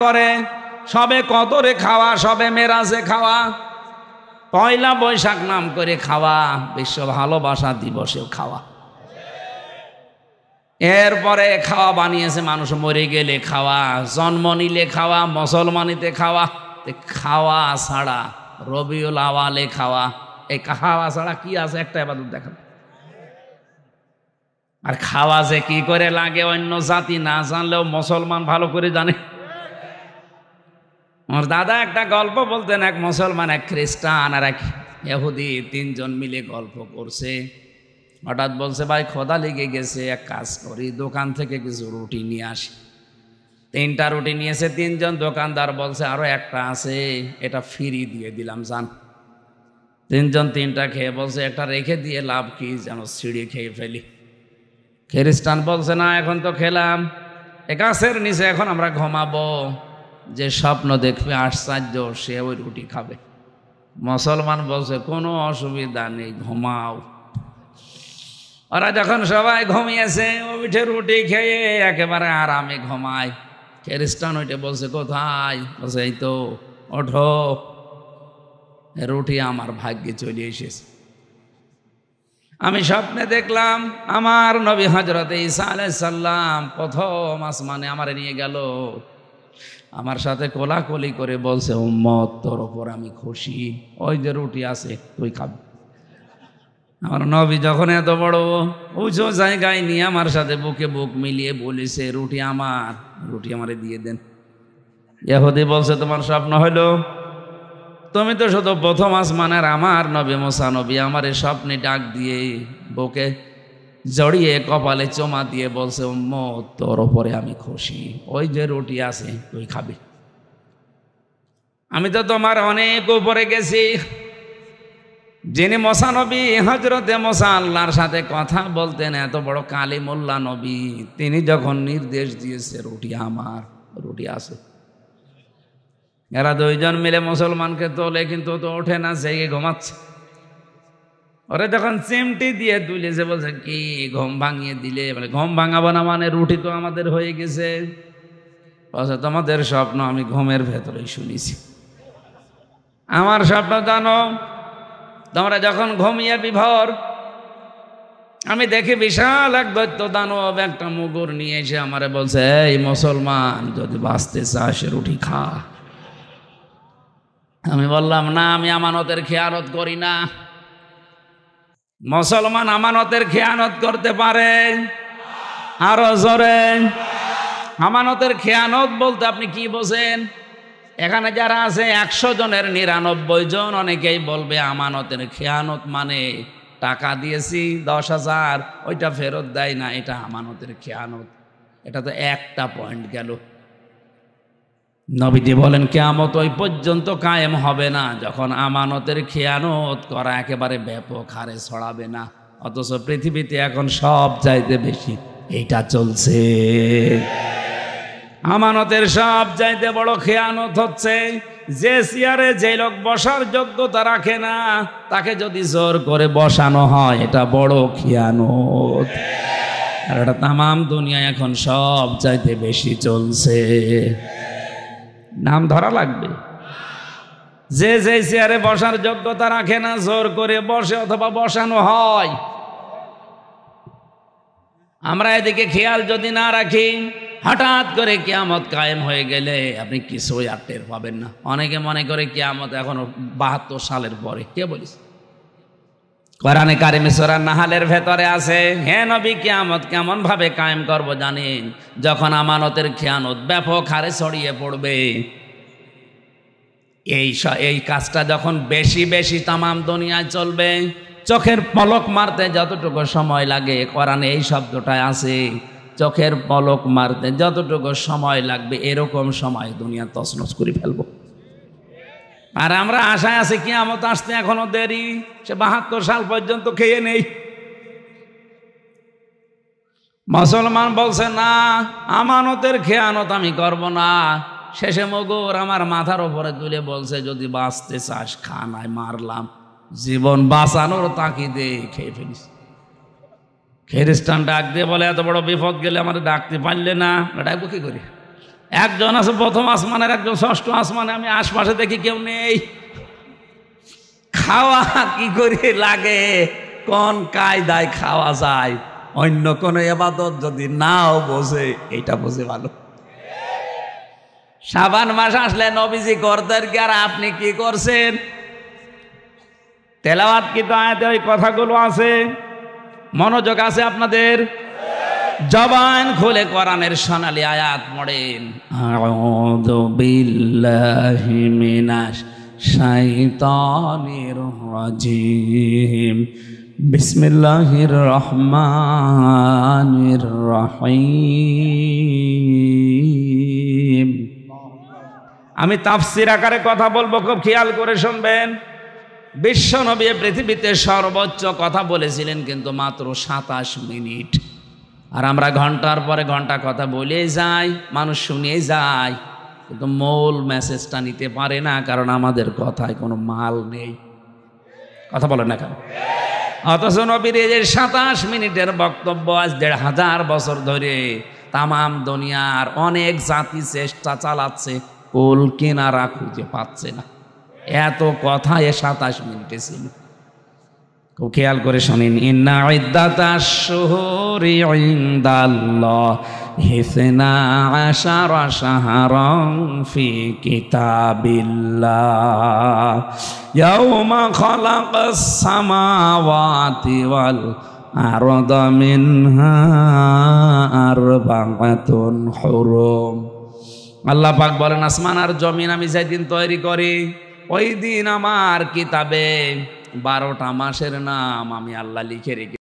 করে সবে কদরে খাওয়া, সবে মেরাজে খাওয়া, পয়লা বৈশাখ নাম করে খাওয়া, বিশ্ব ভালোবাসা দিবসেও খাওয়া। এরপরে খাওয়া বানিয়েছে মানুষ মরে গেলে খাওয়া, জন্ম নিলে খাওয়া, মুসলমানিতে খাওয়া। খাওয়া ছাড়া রবিউল আওয়ালে খাওয়া, এই খাওয়া ছাড়া কি আছে? একটা ইবাদত দেখান। আর খাওয়া যে কি করে লাগে অন্য জাতি না জানলেও মুসলমান ভালো করে জানে। আমার দাদা একটা গল্প বলতেন, এক মুসলমান, এক খ্রিস্টান আর এক ইহুদি তিনজন মিলে গল্প করছে। হঠাৎ বলছে, ভাই খোদা লেগে গেছে, এক কাজ করি, দোকান থেকে কিছু রুটি নিয়ে আসি। 3টা রুটি নিয়েছে তিনজন। দোকানদার বলছে আরো একটা আছে, এটা ফ্রি দিয়ে দিলাম, যান। তিনজন 3টা খেয়ে বলছে একটা রেখে দিয়ে লাভ কি, যেন ছিঁড়ে খেয়ে ফেলি। খ্রিস্টান বলছে না, এখন তো খেলাম, এ গাছের নিচে এখন আমরা ঘুমাবো, যে স্বপ্ন দেখবে আশ্চর্য সে ওই রুটি খাবে। মুসলমান বলছে কোনো অসুবিধা নেই, ঘুমাও। ওরা যখন সবাই ঘুমিয়েছে, ও উঠে রুটি খেয়ে একেবারে আরামে ঘুমায়। খ্রিস্টান ওইটা বলছে কোথায়? বলছে এই তো, ওঠো, রুটি আমার ভাগ্যে চলে এসেছে। আমি স্বপ্নে দেখলাম আমার নবী হযরত ঈসা আলাইহিস সালাম প্রথম আসমানে আমারে নিয়ে গেল, আমার সাথে কোলাকুলি করে বলছে, উম্মত তোর ওপর আমি খুশি, ওই যে রুটি আছে তুই খাবি। আমার নবী যখন এত বড় উঁচু জায়গায় নিয়ে আমার সাথে বুকে বুক মিলিয়ে বলেছে রুটি আমার, রুটি আমারে দিয়ে দেন। ইহুদি বলছে তোমার স্বপ্ন হলো? তুমি তো শুধু প্রথম আসমানের আমার নবী মুসা নবী আমারে স্বপ্নে ডাক দিয়ে বুকে জড়িয়ে কপালে চুমা দিয়ে বলছে, উম্মত তোর ওপরে আমি খুশি, ওই যে রুটি আছে তুই খাবি। আমি তো তোমার অনেক উপরে গেছি। যিনি মুসা নবী, হযরতে মুসা আল্লাহর সাথে কথা বলতেন, এত বড় কালিমুল্লাহ নবী, তিনি যখন নির্দেশ দিয়েছে রুটি আমার, রুটি আছে। এরা দুইজন মিলে মুসলমানকে তোলে, কিন্তু তো ওঠে না, জেগে ঘুমাচ্ছে। ওরা যখন চিমটি দিয়ে তুলেছে, বলছে কি ঘুম ভাঙিয়ে দিলে? বলে ঘুম ভাঙাবো না মানে, রুটি তো আমাদের হয়ে গেছে। বলছে তোমাদের স্বপ্ন আমি ঘুমের ভেতরেই শুনেছি। আমার স্বপ্ন জানো? তোমরা যখন ঘুমিয়ে বিভোর, আমি দেখি বিশাল এক দৈত্য দানব একটা মুগুর নিয়ে এসে আমারে বলছে, এই মুসলমান যদি বাঁচতে চাস রুটি খা। আমি বললাম না, আমি আমানতের খেয়ানত করি না। মুসলমান আমানতের খেয়ানত করতে পারে? আরো জোরে। আমানতের খেয়ানত বলতে আপনি কি বোঝেন? এখানে যারা আছে 100 জনের 99 জন অনেকেই বলবে আমানতের খেয়ানত মানে টাকা দিয়েছি 10,000, ওইটা ফেরত দেয় না, এটা আমানতের খেয়ানত। এটা তো একটা পয়েন্ট গেল। নবীজি বলেন কিয়ামত ওই পর্যন্ত কায়েম হবে না যখন আমানতের খেয়ানত করা একেবারে ব্যাপক হারে ছড়াবে না। অথচ পৃথিবীতে এখন সব চাইতে বেশি এইটা চলছে। আমানতের সব চাইতে বড় খেয়ানত হচ্ছে যে চেয়ারে যে লোক বসার যোগ্যতা রাখে না, তাকে যদি জোর করে বসানো হয়, এটা বড় খেয়ানত। আর এটা তামাম দুনিয়ায় এখন সব চাইতে বেশি চলছে। নাম ধরা লাগবে। যে যে চেয়ারে বসার যোগ্যতা রাখে না, জোর করে বসে অথবা বসানো হয়। আমরা এদিকে খেয়াল যদি না রাখি, হঠাৎ করে কিয়ামত কায়েম হয়ে গেলে আপনি কিছুই আর টের পাবেন না। অনেকে মনে করে কিয়ামত এখনো 72 সালের পরে। কে বলিস? কোরআনে কারিমে সূরা নাহালের ভেতরে আছে, হে নবী কিয়ামত কেমন ভাবে কায়েম করব জানেন? যখন আমানতের খেয়ানত ব্যাপক হারে ছড়িয়ে পড়বে। এই কাজটা যখন বেশি বেশি তামাম দুনিয়ায় চলবে, চোখের পলক মারতে যতটুকু সময় লাগে, কোরআনে এই শব্দটাই আছে, চোখের পলক মারতে যতটুকু সময় লাগবে এরকম সময় দুনিয়া তছনছ করে ফেলবো। আর আমরা আশায় আছি কিয়ামত আসতে এখনো দেরি, সে 72 সাল পর্যন্ত খেয়ে নেই। মুসলমান বলছে না, আমানতের খেয়ানত আমি করব না। শেষে মগুর আমার মাথার উপরে তুলে বলছে, যদি বাঁচতে চাস খা, নাই মারলাম, জীবন বাঁচানোর তাকিদে খেয়ে ফেলিস। খ্রিস্টান ডাক দিয়ে বলে, এত বড় বিপদ গেলে আমাদের ডাকতে পারলে না, ডাকবো কি করি? একজন আছে প্রথম আসমানের, একজন ষষ্ঠ আসমানে, আমি আশপাশে দেখি কেউ নেই। খাওয়া কি করে লাগে, কোন কায়দায় খাওয়া যায়, অন্য কোন ইবাদত যদি নাও বোঝে, এটা বোঝে ভালো। শাবান মাস আসলে নবীজি করতেন কি, আর আপনি কি করছেন? তেলাওয়াত কি তো আয়াতে ওই কথাগুলো আছে? মনোযোগ আছে আপনাদের? জবান খুলে কোরআনের সোনালী আয়াত পড়েন। আউযু বিল্লাহি মিনাশ শাইতানির রাজিম, বিসমিল্লাহির রহমানির রহিম। আমি তাফসীর আকারে কথা বলবো, খুব খেয়াল করে শুনবেন। বিশ্ব নবী পৃথিবীতে সর্বোচ্চ কথা বলেছিলেন কিন্তু মাত্র 27 মিনিট, আর আমরা ঘন্টার পরে ঘন্টা কথা বলেই যাই, মানুষ শুনিয়ে যায়, কিন্তু মূল মেসেজটা নিতে পারে না, কারণ আমাদের কথায় কোনো মাল নেই। কথা বলেন না কেন? অথচ নবীর এই যে 27 মিনিটের বক্তব্য আজ 1500 বছর ধরে তামাম দুনিয়ার অনেক জাতি চেষ্টা চালাচ্ছে, কুল কিনারা খুঁজে পাচ্ছে না। এত কথা এ 27 মিনিটে ছিল। খুব খেয়াল করে শুনেন। ইন্না ইদ্দাতাশ শুহুরি ইনদাল্লাহি ইসনা আশারা শাহরান ফি কিতাবিল্লাহ ইয়াওমা খালাকাস সামাওয়াতি ওয়াল আরদা মিনহা আরবাআতুন হুরুম। আল্লাহ পাক বলেন, আসমান আর জমিন আমি যেদিন তৈরি করি, ওই দিন আমার কিতাবে 12টা মাসের নাম আমি আল্লাহ লিখে রেখে